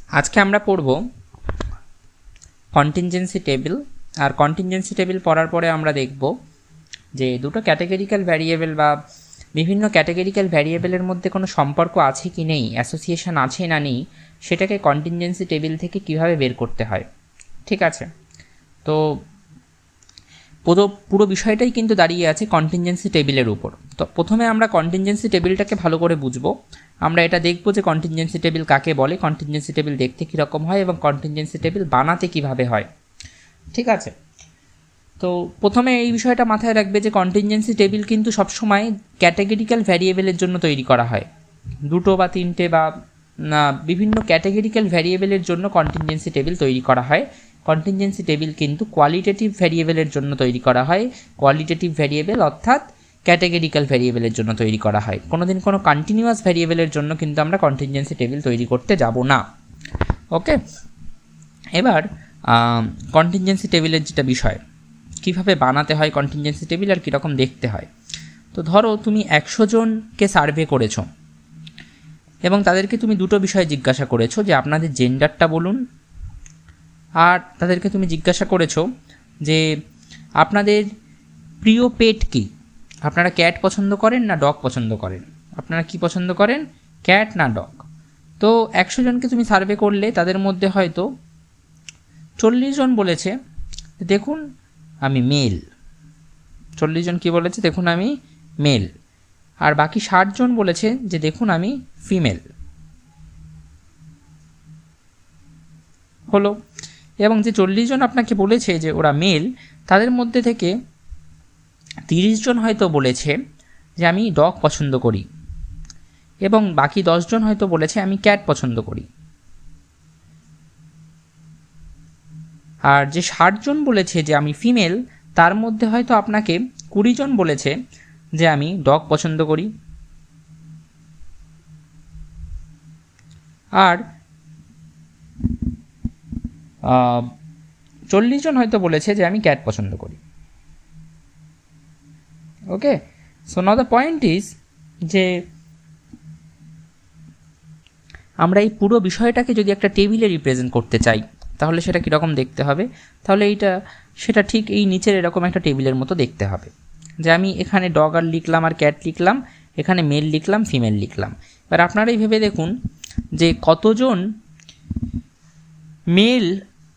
আজকে আমরা পড়ব কন্টিনজেন্সি টেবিল। আর কন্টিনজেন্সি টেবিল পড়ার পরে আমরা দেখব যে দুটো ক্যাটেগরিক্যাল ভ্যারিয়েবল বা বিভিন্ন ক্যাটেগরিক্যাল ভ্যারিয়েবলের মধ্যে কোনো সম্পর্ক আছে কি নেই, অ্যাসোসিয়েশন আছে না নেই, সেটাকে কন্টিনজেন্সি টেবিল থেকে কিভাবে বের করতে হয়। ঠিক আছে, তো পুরো বিষয়টাই কিন্তু দাঁড়িয়ে আছে কন্টিনজেন্সি টেবিলের উপর। তো প্রথমে আমরা কন্টিনজেন্সি টেবিলটাকে ভালো করে বুঝবো। আমরা এটা দেখব যে কন্টিনজেন্সি টেবিল কাকে বলে, কন্টিনজেন্সি টেবিল দেখতে কীরকম হয় এবং কন্টিনজেন্সি টেবিল বানাতে কিভাবে হয়। ঠিক আছে, তো প্রথমে এই বিষয়টা মাথায় রাখবে যে কন্টিনজেন্সি টেবিল কিন্তু সবসময় ক্যাটেগরিক্যাল ভ্যারিয়েবলের জন্য তৈরি করা হয়। দুটো বা তিনটে বা বিভিন্ন ক্যাটেগরিক্যাল ভ্যারিয়েবলের জন্য কন্টিনজেন্সি টেবিল তৈরি করা হয়। কন্টিনজেন্সি টেবিল কিন্তু কোয়ালিটেটিভ ভ্যারিয়েবলের জন্য তৈরি করা হয়। কোয়ালিটেটিভ ভ্যারিয়েবল অর্থাৎ ক্যাটেগরিক্যাল ভ্যারিয়েবলের জন্য তৈরি করা হয়। কোনোদিন কোনো কন্টিনিউয়াস ভ্যারিয়েবলের জন্য কিন্তু আমরা কন্টিনজেন্সি টেবিল তৈরি করতে যাব না। ওকে, এবার কন্টিনজেন্সি টেবিলের যেটা বিষয়, কীভাবে বানাতে হয় কন্টিনজেন্সি টেবিল আর কীরকম দেখতে হয়। তো ধরো তুমি 100 জনকে সার্ভে করেছো এবং তাদেরকে তুমি দুটো বিষয় জিজ্ঞাসা করেছো, যে আপনাদের জেন্ডারটা বলুন, আর তাদেরকে তুমি জিজ্ঞাসা করেছো যে আপনাদের প্রিয় পেট কী, আপনারা ক্যাট পছন্দ করেন না ডগ পছন্দ করেন, আপনারা কি পছন্দ করেন, ক্যাট না ডগ। তো 100 জনকে তুমি সার্ভে করলে, তাদের মধ্যে হয়তো 40 জন বলেছে দেখুন আমি মেল। 40 জন কী বলেছে, দেখুন আমি মেল। আর বাকি 60 জন বলেছে যে দেখুন আমি ফিমেল। হলো, এবং যে 40 জন আপনাকে বলেছে যে ওরা মেল, তাদের মধ্যে থেকে 30 জন হয়তো বলেছে যে আমি ডগ পছন্দ করি, এবং বাকি 10 জন হয়তো বলেছে আমি ক্যাট পছন্দ করি। আর যে 60 জন বলেছে যে আমি ফিমেল, তার মধ্যে হয়তো আপনাকে 20 জন বলেছে যে আমি ডগ পছন্দ করি, আর 40 জন হয়তো বলেছে যে আমি ক্যাট পছন্দ করি। Okay, so now the point is যে আমরা এই পুরো বিষয়টাকে যদি একটা টেবিলে রিপ্রেজেন্ট করতে চাই, তাহলে সেটা কীরকম দেখতে হবে। তাহলে সেটা ঠিক এই নিচের এরকম একটা টেবিলের মতো দেখতে হবে, যে আমি এখানে ডগ আর লিখলাম আর ক্যাট লিখলাম, এখানে মেল লিখলাম, ফিমেল লিখলাম। এবার আপনারাই ভেবে দেখুন যে কতজন মেল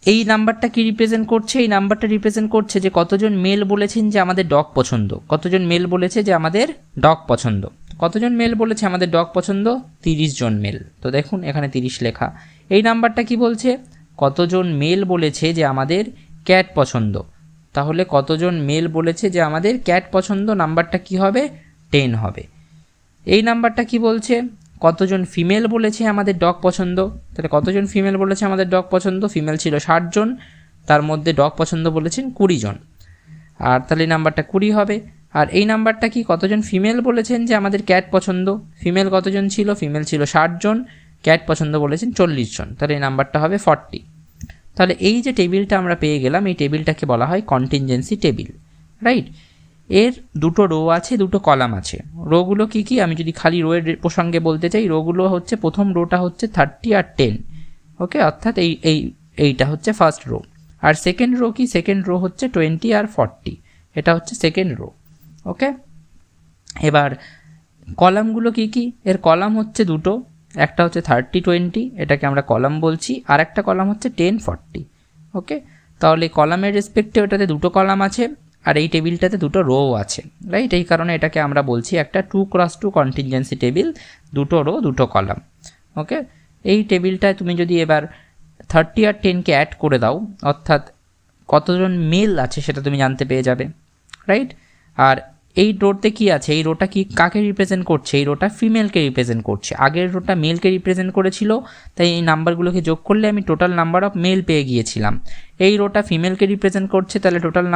এই নাম্বারটা কি রিপ্রেজেন্ট করছে। এই নাম্বারটা রিপ্রেজেন্ট করছে যে কতজন মেল বলেছেন যে আমাদের ডগ পছন্দ, কতজন মেল বলেছে যে আমাদের ডগ পছন্দ। কতজন মেল বলেছে আমাদের ডগ পছন্দ, 30 জন মেল। তো দেখুন এখানে 30 লেখা। এই নাম্বারটা কি বলছে, কতজন মেল বলেছে যে আমাদের ক্যাট পছন্দ। তাহলে কতজন মেল বলেছে যে আমাদের ক্যাট পছন্দ, নাম্বারটা কি হবে, 10 হবে। এই নাম্বারটা কি বলছে, কতজন ফিমেল বলেছে আমাদের ডগ পছন্দ। তাহলে কতজন ফিমেল বলেছে আমাদের ডগ পছন্দ, ফিমেল ছিল 60 জন, তার মধ্যে ডগ পছন্দ বলেছেন 20 জন, আর তাহলে নাম্বারটা 20 হবে। আর এই নাম্বারটা কি, কতজন ফিমেল বলেছেন যে আমাদের ক্যাট পছন্দ, ফিমেল কতজন ছিল, ফিমেল ছিল 60 জন, ক্যাট পছন্দ বলেছেন 40 জন, তাহলে এই নাম্বারটা হবে 40। তাহলে এই যে টেবিলটা আমরা পেয়ে গেলাম, এই টেবিলটাকে বলা হয় কন্টিনজেন্সি টেবিল, রাইট। এর দুটো রো আছে, দুটো কলাম আছে। রোগুলো কি কি, আমি যদি খালি রোয়ের প্রসঙ্গে বলতে চাই, রোগুলো হচ্ছে, প্রথম রোটা হচ্ছে 30 আর 10, ওকে, অর্থাৎ এইটা হচ্ছে ফার্স্ট রো। আর সেকেন্ড রো কি, সেকেন্ড রো হচ্ছে 20 আর 40, এটা হচ্ছে সেকেন্ড রো। ওকে, এবার কলামগুলো কি কি, এর কলাম হচ্ছে দুটো, একটা হচ্ছে 30-20, এটাকে আমরা কলাম বলছি, আর একটা কলাম হচ্ছে 10-40। ওকে, তাহলে কলামের রেসপেক্টে ওটাতে দুটো কলাম আছে, আর এই টেবিলটাতে দুটো রো আছে, রাইট। এই কারণে এটাকে আমরা বলছি একটা 2x2 কন্টিনজেন্সি টেবিল, দুটো রো দুটো কলাম। ওকে, এই টেবিলটায় তুমি যদি এবার 30 আর 10কে অ্যাড করে দাও, অর্থাৎ কতজন মেল আছে সেটা তুমি জানতে পেয়ে যাবে, রাইট। আর এই রোতে কি আছে, এই রোটা কি কাকে রিপ্রেজেন্ট করছে, এই রোটা ফিমেলকে রিপ্রেজেন্ট করছে। আগের রোটা মেলকে রিপ্রেজেন্ট করেছিল, তাই এই নাম্বারগুলোকে যোগ করলে আমি টোটাল নাম্বার অফ মেল পেয়ে গিয়েছিলাম। এই রোটা ফিমেলকে রিপ্রেজেন্ট করছে, তাহলে টোটাল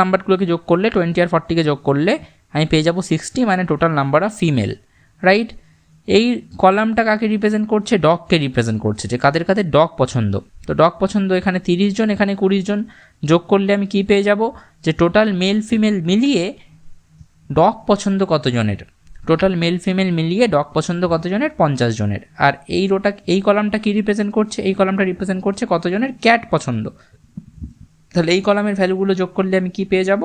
নাম্বারগুলোকে যোগ করলে 20 আর 40কে যোগ করলে আমি পেয়ে যাব 60, মানে total number of female, right. এই কলামটা কাকে রিপ্রেজেন্ট করছে, ডগকে রিপ্রেজেন্ট করছে, যে কাদের কাদের ডগ পছন্দ। তো ডগ পছন্দ এখানে 30 জন, এখানে 20 জন, যোগ করলে আমি কি পেয়ে যাব, যে টোটাল মেল ফিমেল মিলিয়ে ডগ পছন্দ কতজনের, টোটাল মেল ফিমেল মিলিয়ে ডগ পছন্দ কতজনের? 50 জনের। আর এই কলামটা কি রিপ্রেজেন্ট করছে? এই কলামটা রিপ্রেজেন্ট করছে কতজনের ক্যাট পছন্দ। তাহলে এই কলামের ভ্যালুগুলো যোগ করলে আমি কি পেয়ে যাব?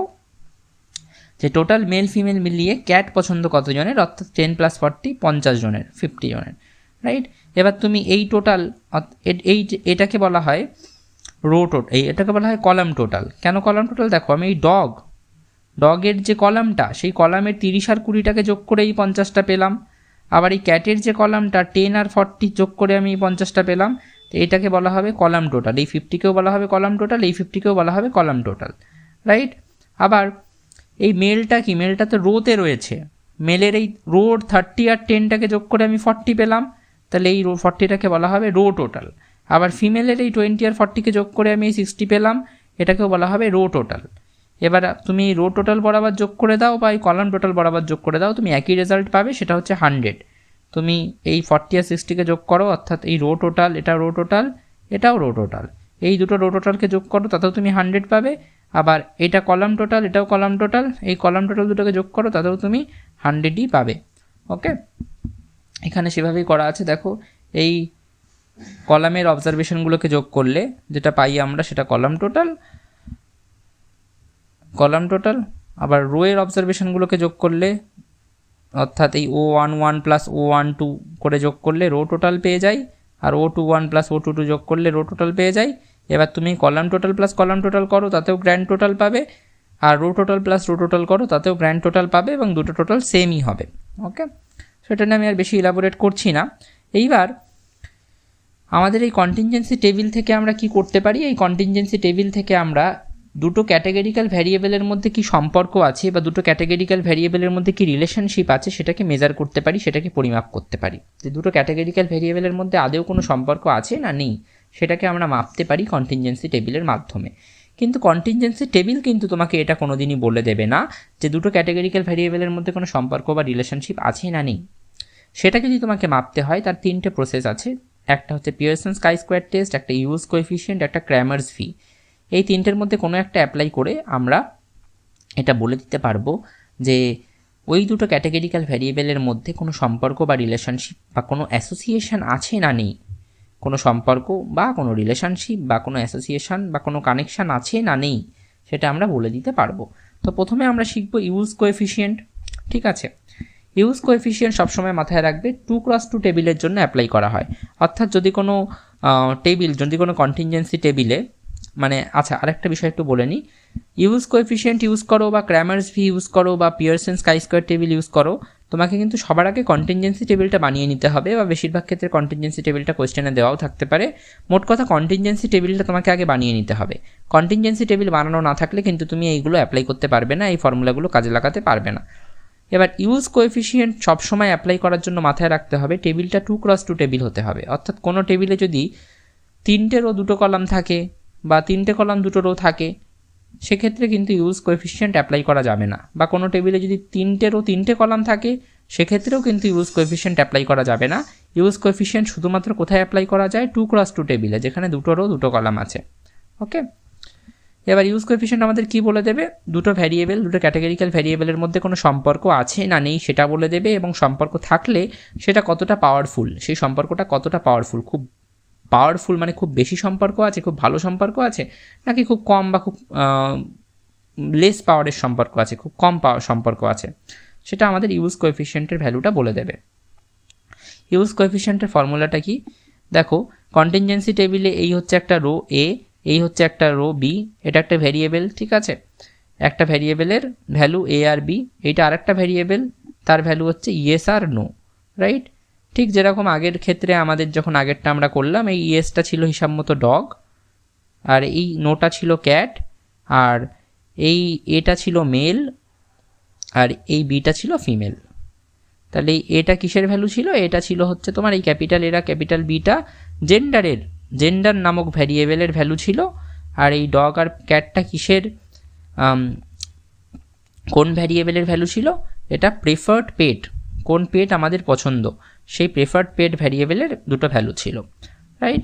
যে টোটাল মেল ফিমেল মিলিয়ে ক্যাট পছন্দ কতজনের, অর্থাৎ 10 + 40 50 জনের, 50 জনের, রাইট। এবার তুমি এই টোটাল এটাকে বলা হয় রো টোটাল, এটাকে বলা হয় কলাম টোটাল। কেন কলাম টোটাল? দেখো আমি এই ডগের যে কলামটা, সেই কলামের 30 আর 20টাকে যোগ করে এই 50টা পেলাম। আবার এই ক্যাটের যে কলামটা 10 আর 40 যোগ করে আমি এই 50টা পেলাম। তো এটাকে বলা হবে কলাম টোটাল। এই 50কেও বলা হবে কলাম টোটাল, এই 50কেও বলা হবে কলাম টোটাল, রাইট। আবার এই মেলটা কি? মেলটা তো রোতে রয়েছে। মেলের এই রোর 30 আর 10টাকে যোগ করে আমি 40 পেলাম, তাহলে এই 40টাকে বলা হবে রো টোটাল। আবার ফিমেলের এই 20 আর 40কে যোগ করে আমি 60 পেলাম, এটাকেও বলা হবে রো টোটাল। এবার তুমি রো টোটাল বরাবর যোগ করে দাও বা এই কলাম টোটাল বরাবর যোগ করে দাও, তুমি একই রেজাল্ট পাবে, সেটা হচ্ছে 100। তুমি এই 40 আর 60কে যোগ করো, অর্থাৎ এই রো টোটাল, এটা রো টোটাল, এটাও রো টোটাল, এই দুটো রো টোটালকে যোগ করো, তাতেও তুমি 100 পাবে। আবার এটা কলাম টোটাল, এটাও কলাম টোটাল, এই কলাম টোটাল দুটোকে যোগ করো, তাতেও তুমি 100ই পাবে। ওকে, এখানে সেভাবেই করা আছে। দেখো এই কলামের অবজারভেশনগুলোকে যোগ করলে যেটা পাই আমরা, সেটা কলাম টোটাল। আবার রোয়ের অবজারভেশনগুলোকে যোগ করলে, অর্থাৎ এই O11 + O12 করে যোগ করলে রো টোটাল পেয়ে যাই, আর O21 + O22 যোগ করলে রো টোটাল পেয়ে যাই। এবার তুমি column total plus column total করো, তাতেও গ্র্যান্ড টোটাল পাবে, আর row total plus row total করো, তাতেও গ্র্যান্ড টোটাল পাবে, এবং দুটো টোটাল সেমই হবে। ওকে, সেটা নিয়ে আমি আর বেশি ইলাবোরেট করছি না। এইবার আমাদের এই কন্টিনজেন্সি টেবিল থেকে আমরা কি করতে পারি? এই কন্টিনজেন্সি টেবিল থেকে আমরা দুটো ক্যাটাগরিক্যাল ভ্যারিয়েবলের মধ্যে কি সম্পর্ক আছে বা দুটো ক্যাটাগরিক্যাল ভ্যারিয়েবলের মধ্যে কি রিলেশনশিপ আছে সেটাকে মেজার করতে পারি, সেটাকে পরিমাপ করতে পারি। যে দুটো ক্যাটাগরিক্যাল ভ্যারিয়েবলের মধ্যে আদৌ কোনো সম্পর্ক আছে না নেই, সেটাকে আমরা মাপতে পারি কন্টিনজেন্সি টেবিলের মাধ্যমে। কিন্তু কন্টিনজেন্সি টেবিল কিন্তু তোমাকে এটা কোনোদিনই বলে দেবে না যে দুটো ক্যাটাগরিক্যাল ভ্যারিয়েবলের মধ্যে কোনো সম্পর্ক বা রিলেশনশিপ আছে না নেই। সেটা যদি তোমাকে মাপতে হয়, তার 3টে প্রসেস আছে। একটা হচ্ছে পিয়ারসন কাই স্কোয়ার টেস্ট, একটা ইউজ কোএফিসিয়েন্ট, একটা ক্র্যামার্স ভি। এই 3টের মধ্যে কোনো একটা অ্যাপ্লাই করে আমরা এটা বলে দিতে পারবো যে ওই দুটো ক্যাটাগরিক্যাল ভ্যারিয়েবলের মধ্যে কোনো সম্পর্ক বা রিলেশনশিপ বা কোনো অ্যাসোসিয়েশন আছে না নেই। কোনো সম্পর্ক বা কোনো রিলেশনশিপ বা কোনো অ্যাসোসিয়েশন বা কোনো কানেকশান আছে না নেই, সেটা আমরা বলে দিতে পারবো। তো প্রথমে আমরা শিখবো ইউজ কোএফিসিয়েন্ট। ঠিক আছে, ইউজ কোএফিসিয়েন্ট সবসময় মাথায় রাখবে 2x2 টেবিলের জন্য অ্যাপ্লাই করা হয়। অর্থাৎ যদি কোনো কোনো কন্টিনজেন্সি টেবিলে, মানে আচ্ছা আরেকটা বিষয় একটু বলে নিই, ইউজ কোএফিসিয়েন্ট ইউজ করো বা ক্র্যামার্স ভি ইউজ করো বা পিয়ারসন কাই স্কোয়ার টেবিল ইউজ করো, তোমাকে কিন্তু সবার আগে কন্টিনজেন্সি টেবিলটা বানিয়ে নিতে হবে, বা বেশিরভাগ ক্ষেত্রে কন্টিনজেন্সি টেবিলটা কোয়েশ্চেনে দেওয়াও থাকতে পারে। মোট কথা কন্টিনজেন্সি টেবিলটা তোমাকে আগে বানিয়ে নিতে হবে। কন্টিনজেন্সি টেবিল বানানো না থাকলে কিন্তু তুমি এইগুলো অ্যাপ্লাই করতে পারবে না, এই ফর্মুলাগুলো কাজে লাগাতে পারবে না। এবার ইউজ কোএফিসিয়েন্ট সবসময় অ্যাপ্লাই করার জন্য মাথায় রাখতে হবে টেবিলটা 2x2 টেবিল হতে হবে। অর্থাৎ কোনো টেবিলে যদি 3টে রো 2টো কলাম থাকে বা 3টে কলাম 2টো রো থাকে, সেক্ষেত্রে কিন্তু ইউজ কোএফিসিয়েন্ট অ্যাপ্লাই করা যাবে না। বা কোনো টেবিলে যদি 3টে রো 3টে কলাম থাকে, সেক্ষেত্রেও কিন্তু ইউজ কোএফিসিয়েন্ট অ্যাপ্লাই করা যাবে না। ইউজ কোএফিসিয়েন্ট শুধুমাত্র কোথায় অ্যাপ্লাই করা যায়? 2x2 টেবিলে, যেখানে 2টো রো 2টো কলাম আছে। ওকে, এবার ইউজ কোএফিসিয়েন্ট আমাদের কি বলে দেবে? দুটো ভ্যারিয়েবল, দুটো ক্যাটাগরিক্যাল ভ্যারিয়েবলের মধ্যে কোনো সম্পর্ক আছে না নেই সেটা বলে দেবে, এবং সম্পর্ক থাকলে সেটা কতটা পাওয়ারফুল, সেই সম্পর্কটা কতটা পাওয়ারফুল, খুব পাওয়ারফুল মানে খুব বেশি সম্পর্ক আছে, খুব ভালো সম্পর্ক আছে, নাকি খুব কম বা খুব লেস পাওয়ারের সম্পর্ক আছে, খুব কম পাওয়ার সম্পর্ক আছে, সেটা আমাদের ইউজ কোএফিসিয়েন্টের ভ্যালুটা বলে দেবে। ইউজ কোএফিসিয়েন্টের ফর্মুলাটা কি? দেখো, কন্টিনজেন্সি টেবিলে এই হচ্ছে একটা রো এ, এই হচ্ছে একটা রো বি, এটা একটা ভ্যারিয়েবল। ঠিক আছে, একটা ভ্যারিয়েবলের ভ্যালু এ আর বি, এইটা আরেকটা ভ্যারিয়েবল, তার ভ্যালু হচ্ছে ইয়েস আর নো, রাইট? ঠিক যেরকম আগের ক্ষেত্রে আমাদের যখন আগেরটা আমরা করলাম, এই ইয়েসটা ছিল হিসাব মতো ডগ, আর এই নোটা ছিল ক্যাট, আর এই এটা ছিল মেল, আর এই বিটা ছিল ফিমেল। তাহলে এই এটা কিসের ভ্যালু ছিল? এটা ছিল হচ্ছে তোমার এই ক্যাপিটাল এরা ক্যাপিটাল বিটা জেন্ডার নামক ভ্যারিয়েবলের ভ্যালু ছিল। আর এই ডগ আর ক্যাটটা কিসের, কোন ভ্যারিয়েবলের ভ্যালু ছিল? এটা প্রেফার্ড পেট, কোন পেট আমাদের পছন্দ, সেই প্রেফার্ড পেট ভ্যারিয়েবলের দুটো ভ্যালু ছিল, রাইট?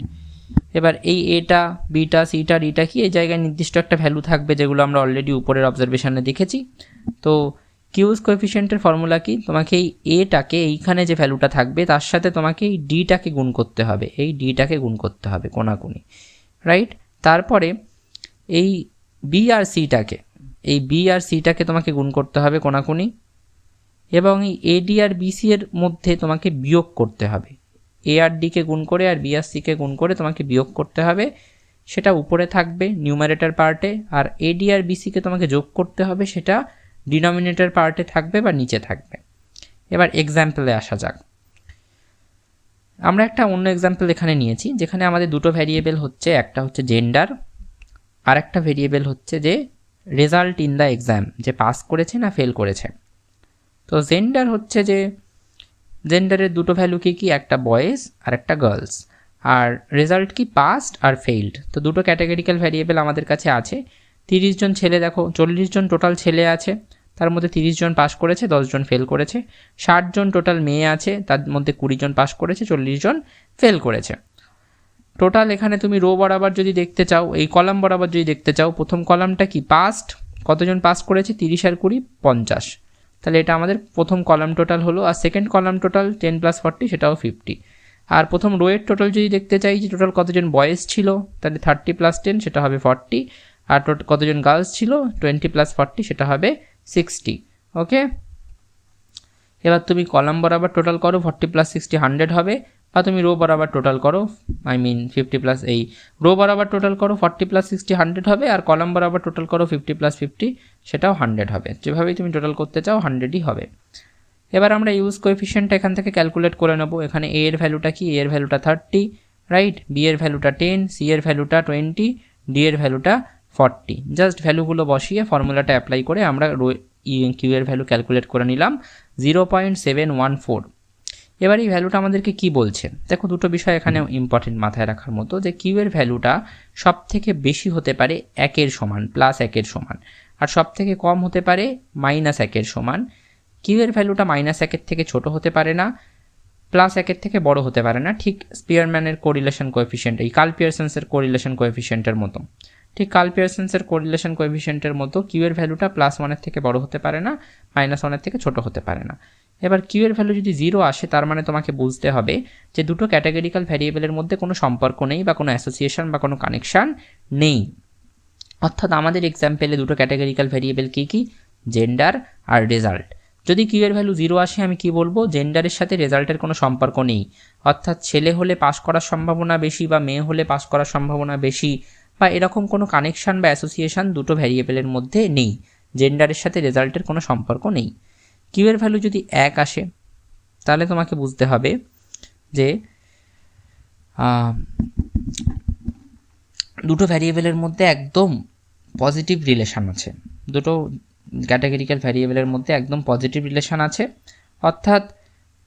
এবার এই এটা বিটা সিটা ডিটা কি, এই জায়গায় নির্দিষ্ট একটা ভ্যালু থাকবে, যেগুলো আমরা অলরেডি উপরের অবজারভেশনে দেখেছি। তো কিউজ কোএফিসিয়েন্টের ফর্মুলা কি? তোমাকে এই এটাকে এইখানে যে ভ্যালুটা থাকবে তার সাথে তোমাকে এই ডিটাকে গুণ করতে হবে, এই ডিটাকে গুণ করতে হবে কোনাকুনি, রাইট? তারপরে এই বি আর সিটাকে তোমাকে গুণ করতে হবে কোনাকুনি, এবং এই এডি আর বিসি এর মধ্যে তোমাকে বিয়োগ করতে হবে। এ আর ডিকে গুণ করে আর বি আর সিকে গুণ করে তোমাকে বিয়োগ করতে হবে, সেটা উপরে থাকবে নিউমারেটর পার্টে, আর এডি আর বিসিকে তোমাকে যোগ করতে হবে, সেটা ডিনোমিনেটর পার্টে থাকবে বা নিচে থাকবে। এবার এক্সাম্পলে আসা যাক। আমরা একটা অন্য এক্সাম্পল এখানে নিয়েছি যেখানে আমাদের দুটো ভ্যারিয়েবল হচ্ছে, একটা হচ্ছে জেন্ডার আর একটা ভেরিয়েবল হচ্ছে যে রেজাল্ট ইন দ্য এক্সাম, যে পাস করেছে না ফেল করেছে। তো জেন্ডার হচ্ছে যে জেন্ডারের দুটো ভ্যালু কি, একটা বয়েজ আর একটা গার্লস, আর রেজাল্ট কি পাস্ট আর ফেইল্ড। তো দুটো ক্যাটাগরিক্যাল ভ্যারিয়েবল আমাদের কাছে আছে। 30 জন ছেলে, দেখো 40 জন টোটাল ছেলে আছে, তার মধ্যে 30 জন পাস করেছে, 10 জন ফেল করেছে। 60 জন টোটাল মেয়ে আছে, তার মধ্যে 20 জন পাস করেছে, 40 জন ফেল করেছে। টোটাল এখানে তুমি রো বরাবর যদি দেখতে চাও, এই কলাম বরাবর যদি দেখতে চাও, প্রথম কলামটা কি পাস্ট, কতজন পাস করেছে, 30 আর 20 50, তাহলে এটা আমাদের প্রথম কলাম টোটাল হলো। আর সেকেন্ড কলাম টোটাল 10 + 40, সেটাও 50। আর প্রথম রোয়ের টোটাল যদি দেখতে চাই যে টোটাল কতজন বয়েজ ছিল, তাহলে 30 + 10 সেটা হবে 40, আর কতজন গার্লস ছিল 20 + 40 সেটা হবে 60। ওকে, এবার তুমি কলাম বরাবর টোটাল করো, 40 + 60 100 হবে, বা তুমি রো বরাবর টোটাল করো, 50 প্লাস এই রো বরাবর টোটাল করো 40 + 60 100 হবে, আর কলাম বরাবর টোটাল করো 50 + 50 সেটাও 100 হবে। যেভাবেই তুমি টোটাল করতে চাও 100ই হবে। এবার আমরা ইউজ কোএফিসিয়েন্টটা এখান থেকে ক্যালকুলেট করে নেব। এখানে এ এর ভ্যালুটা কি, এ এর ভ্যালুটা 30, রাইট, বি এর ভ্যালুটা 10, সি এর ভ্যালুটা 20, ডি এর ভ্যালুটা 40। জাস্ট ভ্যালুগুলো বসিয়ে ফর্মুলাটা অ্যাপ্লাই করে আমরা কিউ এর ভ্যালু ক্যালকুলেট করে নিলাম 0.714। এবার এই ভ্যালুটা আমাদেরকে কি বলছে, দেখো দুটো বিষয় এখানে ইম্পর্টেন্ট মাথায় রাখার মতো, যে কিউ এর ভ্যালুটা সব থেকে বেশি হতে পারে 1 সমান, +1 সমান, আর সব থেকে কম হতে পারে -1 সমান। কিউ এর ভ্যালুটা -1 থেকে ছোট হতে পারে না, +1 থেকে বড় হতে পারে না, ঠিক স্পিয়ারম্যানের কোরিলেশন কোএফিসিয়েন্ট, এই কার্ল পিয়ারসন্সের কোরিলেশন কোএফিসিয়েন্টের মতো। ঠিক কার্ল পিয়ারসন্সের কোরিলেশন কোএফিসিয়েন্টের মতো কিউ এর ভ্যালুটা +1 থেকে বড় হতে পারে না, -1 থেকে ছোট হতে পারে না। এবার কিউ এর ভ্যালু যদি 0 আসে, তার মানে তোমাকে বুঝতে হবে যে দুটো ক্যাটাগরিক্যাল ভ্যারিয়েবলের মধ্যে কোনো সম্পর্ক নেই, বা কোনো অ্যাসোসিয়েশন বা কোনো কানেকশান নেই। অর্থাৎ আমাদের এক্সাম্পলে দুটো ক্যাটাগরিক্যাল ভ্যারিয়েবল কি, জেন্ডার আর রেজাল্ট। যদি কিউ এর ভ্যালু 0 আসে, আমি কি বলবো, জেন্ডারের সাথে রেজাল্টের কোনো সম্পর্ক নেই। অর্থাৎ ছেলে হলে পাস করার সম্ভাবনা বেশি, বা মেয়ে হলে পাস করার সম্ভাবনা বেশি, বা এরকম কোনো কানেকশান বা অ্যাসোসিয়েশন দুটো ভ্যারিয়েবলের মধ্যে নেই। জেন্ডারের সাথে রেজাল্টের কোনো সম্পর্ক নেই। কিউ এর ভ্যালু যদি 1 আসে, তাহলে তোমাকে বুঝতে হবে যে দুটো ভ্যারিয়েবলের মধ্যে একদম পজিটিভ রিলেশান আছে, দুটো ক্যাটাগরিক্যাল ভ্যারিয়েবলের মধ্যে একদম পজিটিভ রিলেশান আছে। অর্থাৎ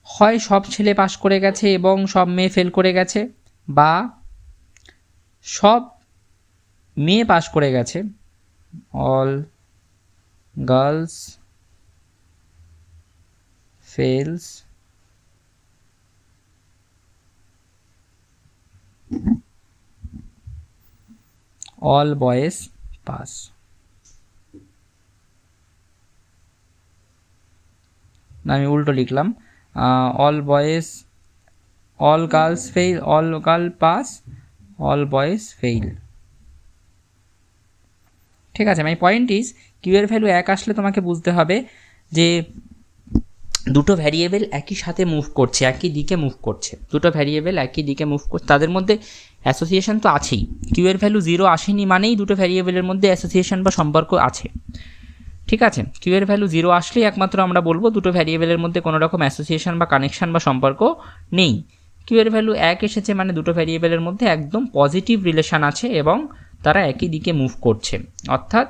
হয় সব ছেলে পাস করে গেছে এবং সব মেয়ে ফেল করে গেছে, বা সব মেয়ে পাস করে গেছে, all girls fails all boys pass। না, আমি উল্টো লিখলাম, all girls fail, all girl pass, all boys fail। ঠিক আছে, মাই পয়েন্ট ইজ কিউ এর ভ্যালু 1 আসলে তোমাকে বুঝতে হবে যে দুটো ভ্যারিয়েবল একই সাথে মুভ করছে, একই দিকে মুভ করছে। দুটো ভ্যারিয়েবল একই দিকে মুভ করছে, তাদের মধ্যে অ্যাসোসিয়েশন তো আছেই। কিউ এর ভ্যালু 0 আসেনি মানেই দুটো ভ্যারিয়েবলের মধ্যে অ্যাসোসিয়েশন বা সম্পর্ক আছে। ঠিক আছে, কিউ এর ভ্যালু 0 আসলেই একমাত্র আমরা বলবো দুটো ভ্যারিয়েবলের মধ্যে কোনো রকম অ্যাসোসিয়েশন বা কানেকশন বা সম্পর্ক নেই। কিউ এর ভ্যালু 1 এসেছে মানে দুটো ভ্যারিয়েবলের মধ্যে একদম পজিটিভ রিলেশন আছে এবং তারা একই দিকে মুভ করছে। অর্থাৎ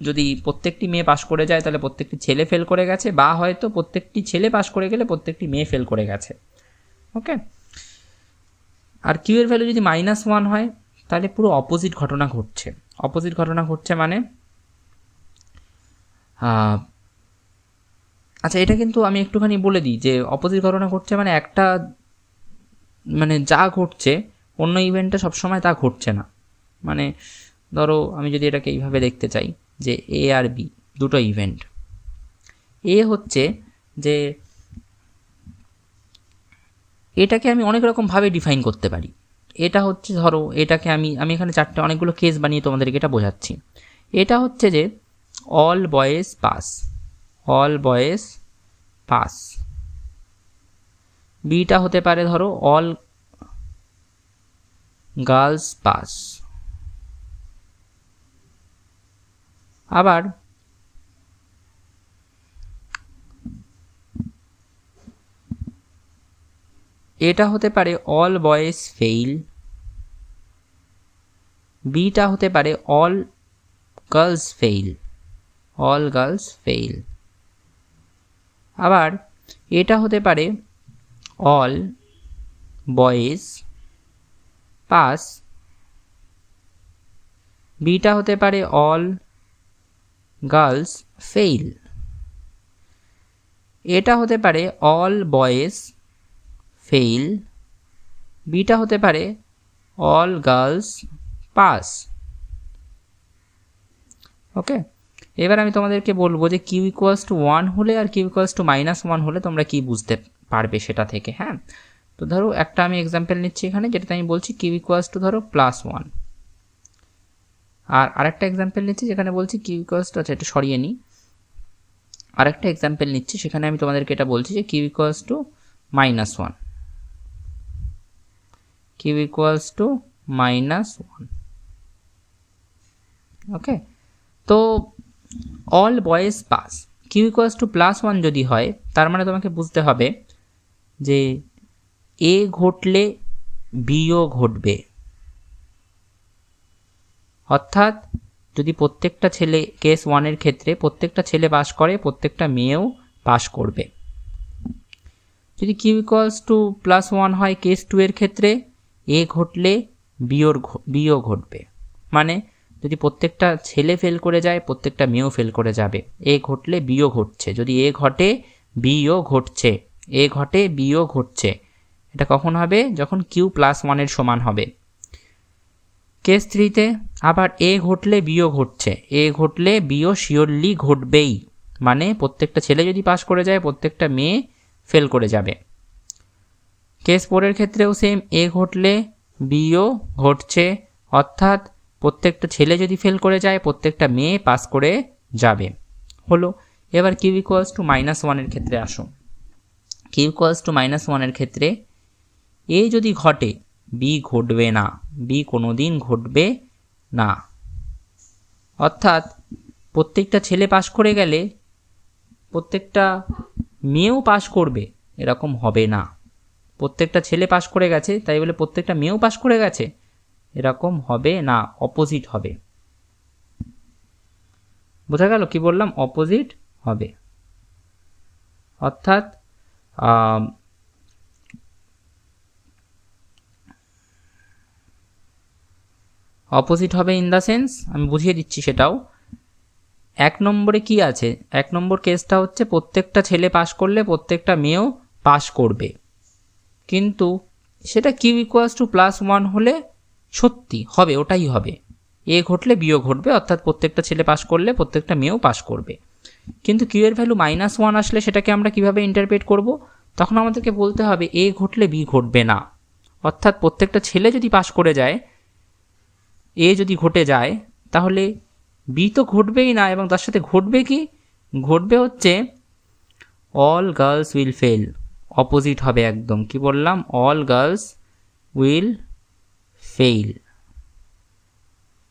যদি প্রত্যেকটি মেয়ে পাস করে যায় তাহলে প্রত্যেকটি ছেলে ফেল করে গেছে, বা হয়তো প্রত্যেকটি ছেলে পাস করে গেলে প্রত্যেকটি মেয়ে ফেল করে গেছে। ওকে, আর কিউ এর ভ্যালু যদি -1 হয় তাহলে পুরো অপোজিট ঘটনা ঘটছে। অপোজিট ঘটনা ঘটছে মানে আচ্ছা, এটা কিন্তু আমি একটুখানি বলে দিই যে অপোজিট ঘটনা ঘটছে মানে একটা মানে যা ঘটছে অন্য ইভেন্টে সবসময় তা ঘটছে না। মানে ধরো আমি যদি এটাকে এইভাবে দেখতে চাই যে এ আর বি দুটো ইভেন্ট, এ হচ্ছে যে এটাকে আমি অনেক রকমভাবে ডিফাইন করতে পারি। এটা হচ্ছে ধরো এটাকে আমি এখানে চারটে অনেকগুলো কেস বানিয়ে তোমাদেরকে এটা বোঝাচ্ছি। এটা হচ্ছে যে all boys pass, all boys pass. Beta হতে পারে ধরো অল গার্লস পাস। আবার এটা হতে পারে অল বয়েজ ফেইল। বিটা হতে পারে all girls fail, all girls fail. আবার এটা হতে পারে অল বয়েজ পাস। বিটা হতে পারে অল গার্লস ফেইল। এটা হতে পারে অল বয়েজ ফেইল। বিটা হতে পারে অল গার্লস পাস। ওকে, এবার আমি তোমাদেরকে বলবো যে কিউ ইকুয়ালস টু 1 হলে আর কিউ ইকুয়ালস টু -1 হলে তোমরা কি বুঝতে পারবে সেটা থেকে। হ্যাঁ, তো ধরো একটা আমি এক্সাম্পল নিচ্ছি এখানে, যেটাতে আমি বলছি কিউ ইকুয়ালস টু ধরো +1, আর আরেকটা এক্সাম্পল নিচ্ছি যেখানে বলছি কিউ ইকুয়ালস টু, আচ্ছা এটা সরিয়ে নিই, আরেকটা এক্সাম্পল নিচ্ছি সেখানে আমি তোমাদেরকে এটা বলছি যে Q equals to -1, Q equals to -1। Okay, তো all boys pass Q equals to +1 যদি হয়, তার মানে তোমাকে বুঝতে হবে যে এ ঘটলে বিও ঘটবে। অর্থাৎ যদি প্রত্যেকটা ছেলে কেস 1 ক্ষেত্রে প্রত্যেকটা ছেলে পাস করে, প্রত্যেকটা মেয়েও পাস করবে। যদি কিউ ইকুয়ালস টু +1 হয় কেস 2 ক্ষেত্রে, এ ঘটলে বিও ঘটবে। মানে যদি প্রত্যেকটা ছেলে ফেল করে যায়, প্রত্যেকটা মেয়েও ফেল করে যাবে। এ ঘটলে বিও ঘটছে, যদি এ ঘটে বিও ঘটছে, এ ঘটে বিও ঘটছে। এটা কখন হবে? যখন কিউ +1 সমান হবে। কেস 3তে আবার এ ঘটলে বিও ঘটছে, এ ঘটলে বিও শিওরলি ঘটবেই। মানে প্রত্যেকটা ছেলে যদি পাস করে যায়, প্রত্যেকটা মেয়ে ফেল করে যাবে। কেস 4 ক্ষেত্রেও সেম, এ ঘটলে বিও ঘটছে, অর্থাৎ প্রত্যেকটা ছেলে যদি ফেল করে যায়, প্রত্যেকটা মেয়ে পাস করে যাবে। হলো, এবার কিউ ইকুয়ালস টু -1 ক্ষেত্রে আসো। কিউ ইকুয়ালস টু -1 ক্ষেত্রে এ যদি ঘটে, বি ঘটবে না, বি কোনোদিন ঘটবে না। অর্থাৎ প্রত্যেকটা ছেলে পাস করে গেলে প্রত্যেকটা মেয়েও পাস করবে, এরকম হবে না। প্রত্যেকটা ছেলে পাস করে গেছে তাই বলে প্রত্যেকটা মেয়েও পাস করে গেছে, এরকম হবে না, অপোজিট হবে। বোঝা গেল কি বললাম? অপোজিট হবে। অর্থাৎ অপোজিট হবে ইন দ্য সেন্স, আমি বুঝিয়ে দিচ্ছি সেটাও। 1 নম্বরে কি আছে? 1 নম্বর কেসটা হচ্ছে প্রত্যেকটা ছেলে পাস করলে প্রত্যেকটা মেয়েও পাস করবে, কিন্তু সেটা কিউ ইকুয়ালস টু +1 হলে সত্যি হবে, ওটাই হবে। এ ঘটলে বিও ঘটবে, অর্থাৎ প্রত্যেকটা ছেলে পাস করলে প্রত্যেকটা মেয়েও পাস করবে। কিন্তু কিউ এর ভ্যালু -1 আসলে সেটাকে আমরা কিভাবে ইন্টারপ্রেট করব? তখন আমাদেরকে বলতে হবে এ ঘটলে বি ঘটবে না। অর্থাৎ প্রত্যেকটা ছেলে যদি পাস করে যায়, এ যদি ঘটে যায়, তাহলে বি তো ঘটবেই না, এবং তার সাথে ঘটবে কি? ঘটবে হচ্ছে all girls will fail. Opposite হবে একদম। কি বললাম? All girls will fail.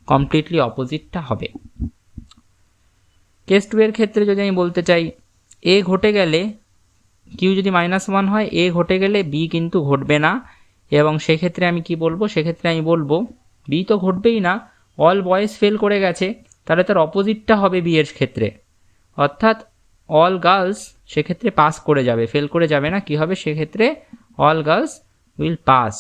Completely অপোজিটটা হবে। কেস 2 এর ক্ষেত্রে যদি আমি বলতে চাই, এ ঘটে গেলে, কিউ যদি -1 হয়, এ ঘটে গেলে বি কিন্তু ঘটবে না, এবং সেক্ষেত্রে আমি কি বলবো? সেক্ষেত্রে আমি বলবো বি তো ঘটবেই না, অল বয়েজ ফেল করে গেছে, তাহলে তার অপোজিটটা হবে বি এর ক্ষেত্রে। অর্থাৎ অল গার্লস সেক্ষেত্রে পাস করে যাবে, ফেল করে যাবে না। কি হবে সেক্ষেত্রে? All girls will pass.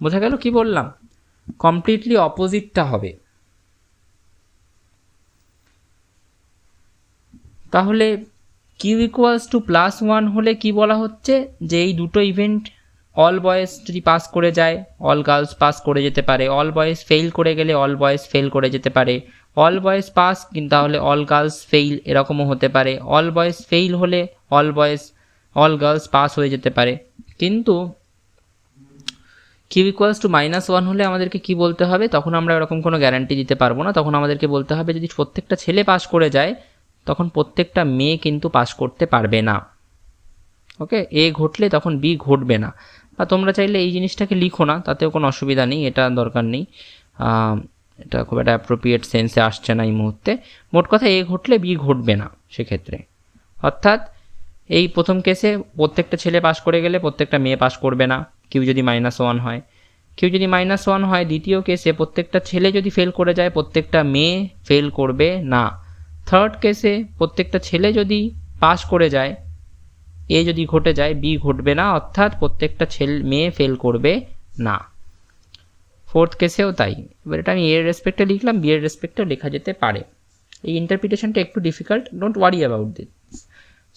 বোঝা গেল কি বললাম? কমপ্লিটলি অপোজিটটা হবে। তাহলে কিউ ইকুয়ালস টু +1 হলে কি বলা হচ্ছে? যে এই দুটো ইভেন্ট অল বয়েজ যদি পাস করে যায় অল গার্লস পাস করে যেতে পারে, অল বয়েজ ফেল করে গেলে অল বয়েজ ফেল করে যেতে পারে, অল বয়েজ পাস কিন্তু তাহলে অল গার্লস ফেইল এরকমও হতে পারে, অল বয়েজ ফেইল হলে অল গার্লস পাস হয়ে যেতে পারে। কিন্তু কিউ ইকুয়ালস টু -1 হলে আমাদেরকে কি বলতে হবে, তখন আমরা এরকম কোনো গ্যারান্টি দিতে পারবো না। তখন আমাদেরকে বলতে হবে যদি প্রত্যেকটা ছেলে পাস করে যায় তখন প্রত্যেকটা মেয়ে কিন্তু পাস করতে পারবে না। ওকে, এ ঘটলে তখন বি ঘটবে না। বা তোমরা চাইলে এই জিনিসটাকে লিখো না, তাতেও কোনো অসুবিধা নেই, এটা দরকার নেই, এটা খুব একটা অ্যাপ্রোপ্রিয়েট সেন্সে আসছে না এই মুহূর্তে। মোট কথা এ ঘটলে বি ঘটবে না সেক্ষেত্রে। অর্থাৎ এই প্রথম কেসে প্রত্যেকটা ছেলে পাস করে গেলে প্রত্যেকটা মেয়ে পাস করবে না, কিউ যদি -1 হয়। কিউ যদি -1 হয় দ্বিতীয় কেসে প্রত্যেকটা ছেলে যদি ফেল করে যায় প্রত্যেকটা মেয়ে ফেল করবে না। থার্ড কেসে প্রত্যেকটা ছেলে যদি পাস করে যায়, এ যদি ঘটে যায় বি ঘটবে না, অর্থাৎ প্রত্যেকটা মেয়ে ফেল করবে না। ফোর্থ কেসেও তাই। এবার এটা আমি এর রেসপেক্টে লিখলাম, বি এর রেসপেক্টেও লেখা যেতে পারে। এই ইন্টারপ্রিটেশনটা একটু difficult, don't worry about this.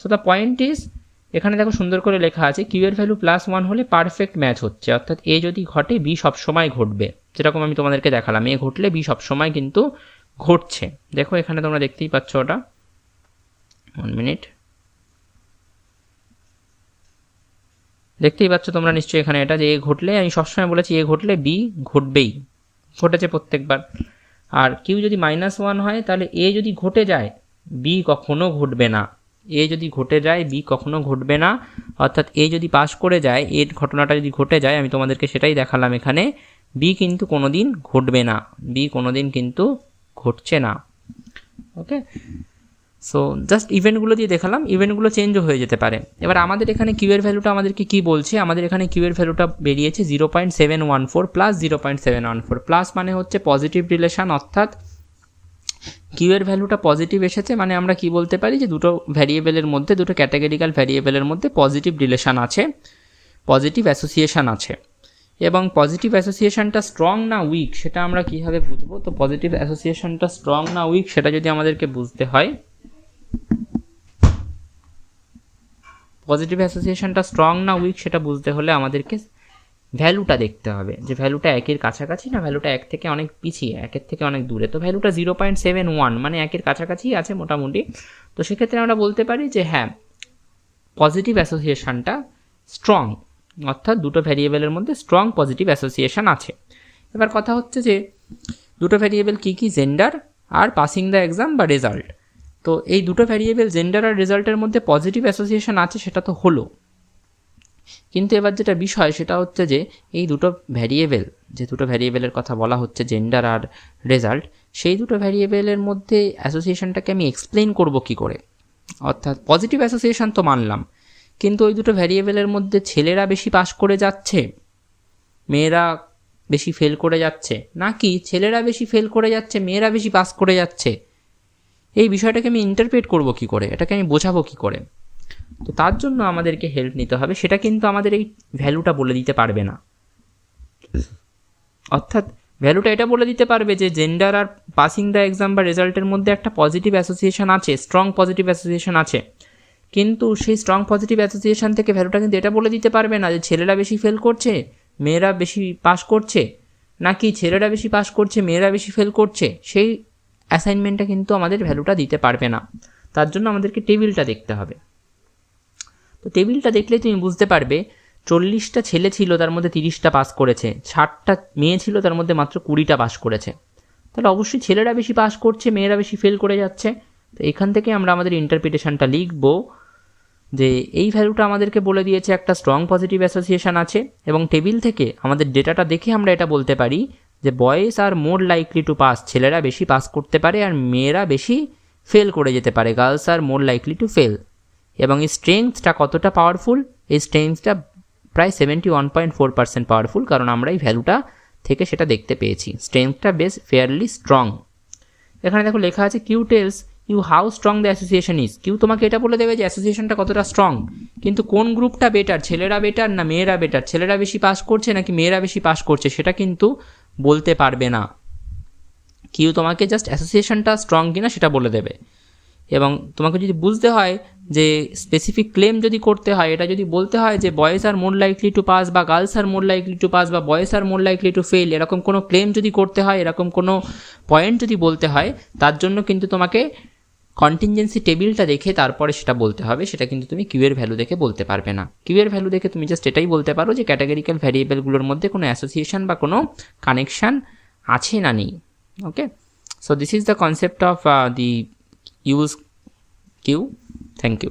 So the point is, এখানে দেখো সুন্দর করে লেখা আছে কিউ এর ভ্যালু +1 হলে পারফেক্ট ম্যাচ হচ্ছে, অর্থাৎ এ যদি ঘটে বি সবসময় ঘটবে। যেরকম আমি তোমাদেরকে দেখালাম, এ ঘটলে বি সবসময় কিন্তু ঘটছে। দেখো এখানে তোমরা দেখতেই পাচ্ছ ওটা, 1 মিনিট, দেখতেই পাচ্ছ তোমরা নিশ্চয়ই এখানে এটা, যে এ ঘটলে, আমি সবসময় বলেছি এ ঘটলে বি ঘটবেই, ঘটেছে প্রত্যেকবার। আর কিউ যদি -1 হয় তাহলে এ যদি ঘটে যায় বি কখনো ঘটবে না, এ যদি ঘটে যায় বি কখনো ঘটবে না। অর্থাৎ এ যদি পাস করে যায়, এর ঘটনাটা যদি ঘটে যায়, আমি তোমাদেরকে সেটাই দেখালাম এখানে, বি কিন্তু কোনোদিন ঘটবে না, বি কোনোদিন কিন্তু ঘটছে না। ওকে, সো জাস্ট ইভেন্টগুলো দিয়ে দেখালাম, ইভেন্টগুলো চেঞ্জও হয়ে যেতে পারে। এবার আমাদের এখানে কিউ এর ভ্যালুটা আমাদেরকে কি বলছে, আমাদের এখানে কিউ এর ভ্যালুটা বেরিয়েছে 0.714 প্লাস 0.714, প্লাস মানে হচ্ছে পজিটিভ রিলেশন, অর্থাৎ কিউ এর ভ্যালুটা পজিটিভ এসেছে মানে আমরা কি বলতে পারি যে দুটো ভ্যারিয়েবলের মধ্যে, দুটো ক্যাটাগরিক্যাল ভ্যারিয়েবলের মধ্যে পজিটিভ রিলেশন আছে, পজিটিভ অ্যাসোসিয়েশন আছে। এবং পজিটিভ অ্যাসোসিয়েশনটা স্ট্রং না উইক সেটা আমরা কীভাবে বুঝবো, তো পজিটিভ অ্যাসোসিয়েশনটা স্ট্রং না উইক সেটা যদি আমাদেরকে বুঝতে হয়, পজিটিভ অ্যাসোসিয়েশনটা স্ট্রং না উইক সেটা বুঝতে হলে আমাদেরকে ভ্যালুটা দেখতে হবে, যে ভ্যালুটা 1-এর কাছাকাছি না ভ্যালুটা 1 থেকে অনেক পিছিয়ে, 1-এর থেকে অনেক দূরে। তো ভ্যালুটা 0.71 মানে 1-এর কাছাকাছি আছে মোটামুটি। তো সেক্ষেত্রে আমরা বলতে পারি যে হ্যাঁ পজিটিভ অ্যাসোসিয়েশনটা স্ট্রং, অর্থাৎ দুটো ভ্যারিয়েবলের মধ্যে স্ট্রং পজিটিভ অ্যাসোসিয়েশন আছে। এবার কথা হচ্ছে যে দুটো ভ্যারিয়েবল কী কী, জেন্ডার আর পাসিং দ্য এক্সাম বা রেজাল্ট। তো এই দুটো ভ্যারিয়েবল জেন্ডার আর রেজাল্টের মধ্যে পজিটিভ অ্যাসোসিয়েশন আছে সেটা তো হলো, কিন্তু এবার যেটা বিষয় সেটা হচ্ছে যে এই দুটো ভ্যারিয়েবল, যে দুটো ভ্যারিয়েবলের কথা বলা হচ্ছে জেন্ডার আর রেজাল্ট, সেই দুটো ভ্যারিয়েবলের মধ্যে অ্যাসোসিয়েশনটাকে আমি এক্সপ্লেন করব কি করে। অর্থাৎ পজিটিভ অ্যাসোসিয়েশন তো মানলাম, কিন্তু ওই দুটো ভ্যারিয়েবলের মধ্যে ছেলেরা বেশি পাস করে যাচ্ছে, মেয়েরা বেশি ফেল করে যাচ্ছে, নাকি ছেলেরা বেশি ফেল করে যাচ্ছে মেয়েরা বেশি পাস করে যাচ্ছে, এই বিষয়টাকে আমি ইন্টারপ্রেট করব কি করে, এটাকে আমি বোঝাবো কি করে। তো তার জন্য আমাদেরকে হেল্প নিতে হবে, সেটা কিন্তু আমাদের এই ভ্যালুটা বলে দিতে পারবে না। অর্থাৎ ভ্যালুটা এটা বলে দিতে পারবে যে জেন্ডার আর পাসিং দ্য এক্সাম বা রেজাল্টের মধ্যে একটা পজিটিভ অ্যাসোসিয়েশন আছে, স্ট্রং পজিটিভ অ্যাসোসিয়েশন আছে, কিন্তু সেই স্ট্রং পজিটিভ অ্যাসোসিয়েশন থেকে ভ্যালুটা কিন্তু এটা বলে দিতে পারবে না যে ছেলেরা বেশি ফেল করছে মেয়েরা বেশি পাস করছে, নাকি ছেলেরা বেশি পাস করছে মেয়েরা বেশি ফেল করছে। সেই অ্যাসাইনমেন্টটা কিন্তু আমাদের ভ্যালুটা দিতে পারবে না। তার জন্য আমাদেরকে টেবিলটা দেখতে হবে। তো টেবিলটা দেখলেই তুমি বুঝতে পারবে 40টা ছেলে ছিল তার মধ্যে 30টা পাস করেছে, 60টা মেয়ে ছিল তার মধ্যে মাত্র 20টা পাস করেছে। তাহলে অবশ্যই ছেলেরা বেশি পাস করছে মেয়েরা বেশি ফেল করে যাচ্ছে। তো এখান থেকে আমরা আমাদের ইন্টারপ্রিটেশনটা লিখব যে এই ভ্যালুটা আমাদেরকে বলে দিয়েছে একটা স্ট্রং পজিটিভ অ্যাসোসিয়েশন আছে, এবং টেবিল থেকে আমাদের ডেটাটা দেখে আমরা এটা বলতে পারি যে boys are more likely to pass, ছেলেরা বেশি পাস করতে পারে আর মেয়েরা বেশি ফেল করে যেতে পারে, girls are more likely to fail. এবং এই স্ট্রেংথটা কতটা পাওয়ারফুল, এই স্ট্রেংথটা প্রায় 71.4% পাওয়ারফুল, কারণ আমরা এই ভ্যালুটা থেকে সেটা দেখতে পেয়েছি, স্ট্রেংথটা বেশ ফেয়ারলি স্ট্রং। এখানে দেখো লেখা আছে Q tells you how strong the association is, Q তোমাকে এটা বলে দেবে যে অ্যাসোসিয়েশনটা কতটা স্ট্রং, কিন্তু কোন গ্রুপটা বেটার, ছেলেরা বেটার না মেয়েরা বেটার, ছেলেরা বেশি পাস করছে নাকি মেয়েরা বেশি পাস করছে, সেটা কিন্তু বলতে পারবে না। কিউ তোমাকে জাস্ট অ্যাসোসিয়েশনটা স্ট্রং কিনা সেটা বলে দেবে। এবং তোমাকে যদি বুঝতে হয় যে স্পেসিফিক ক্লেম যদি করতে হয়, এটা যদি বলতে হয় যে boys are more likely to pass বা girls are more likely to pass বা boys are more likely to fail, এরকম কোনো ক্লেম যদি করতে হয়, এরকম কোনো পয়েন্ট যদি বলতে হয়, তার জন্য কিন্তু তোমাকে কন্টিনজেন্সি টেবিলটা দেখে তারপরে সেটা বলতে হবে। সেটা কিন্তু তুমি কিউ এর ভ্যালু দেখে বলতে পারবে না। কিউ এর ভ্যালু দেখে তুমি জাস্ট এটাই বলতে পারো যে ক্যাটাগরিক্যাল ভ্যারিয়েবলগুলোর মধ্যে কোনো অ্যাসোসিয়েশন বা কোনো কানেকশান আছে না নেই। Okay, so this is the concept of the use queue. Thank you.